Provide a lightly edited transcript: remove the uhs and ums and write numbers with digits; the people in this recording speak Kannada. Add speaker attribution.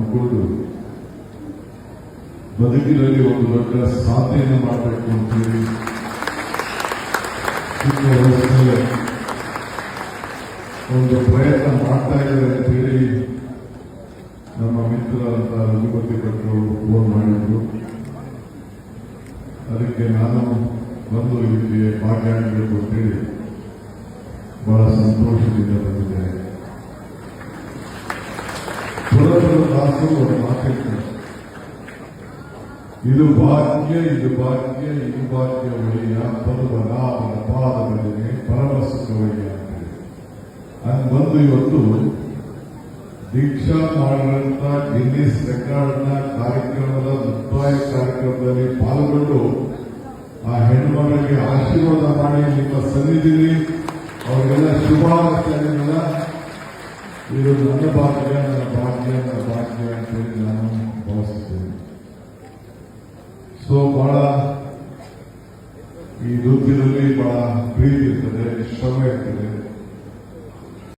Speaker 1: ನಂಬಿಕೊಂಡು ಬದುಕಿನಲ್ಲಿ ಒಂದು ದೊಡ್ಡ ಸಾಧನೆಯನ್ನು ಮಾಡಬೇಕು ಅಂತೇಳಿ ಚಿಕ್ಕ ವಯಸ್ಸಲ್ಲೇ ಒಂದು ಪ್ರಯತ್ನ ಮಾಡ್ತಾ ಇದ್ದಾರೆ ಅಂತೇಳಿ ನಮ್ಮ ಮಿತ್ರರಂತ ರಘುಪತಿ ಭಟ್ರು ಫೋನ್ ಮಾಡಿದ್ರು. ಅದಕ್ಕೆ ನಾನು ಬಂದು ಇಲ್ಲಿ ಭಾಗಿಯಾಗಬೇಕು ಅಂತೇಳಿ ಬಹಳ ಸಂತೋಷದಿಂದ ಬಂದಿದ್ದೇನೆ. ಪುರದಾಸರು ಒಂದು ಮಾತಿರ್ತಾರೆ, ಇದು ಭಾಗ್ಯ ಇದು ಭಾಗ್ಯ ಇದು ಭಾಗ್ಯ ಒಳಿಯ ಪರ್ವನಾಮನ ಪಾದಗಳಿಗೆ ಪರಮ ಸುಖವಯ್ಯ ಅಂತೇಳಿ ಹಂಗೆ ಬಂದು ಇವತ್ತು ದೀಕ್ಷಾ ಮಾಡಿದಂತ ಗಿನ್ನಿಸ್ ರೆಕಾರ್ಡ್ನ ಕಾರ್ಯಕ್ರಮದ ಮುಕ್ತಾಯ ಕಾರ್ಯಕ್ರಮದಲ್ಲಿ ಪಾಲ್ಗೊಂಡು ಆ ಹೆಣ್ಮಗಳಿಗೆ ಆಶೀರ್ವಾದ ಮಾಡಿ ನಿಮ್ಮ ಸನ್ನಿಧಿಲಿ ಅವರಿಗೆಲ್ಲ ಶುಭಾಶಯಗಳ ಇದು ನನ್ನ ಭಾಗ್ಯ ನನ್ನ ಭಾಗ್ಯ ನನ್ನ ಭಾಗ್ಯ ಅಂತೇಳಿ ನಾನು ಭಾವಿಸುತ್ತೇನೆ. ಸೊ ಬಹಳ ಈ ವೃತ್ತಿಯಲ್ಲಿ ಬಹಳ ಪ್ರೀತಿ ಇರ್ತದೆ, ಶ್ರಮ ಇರ್ತದೆ.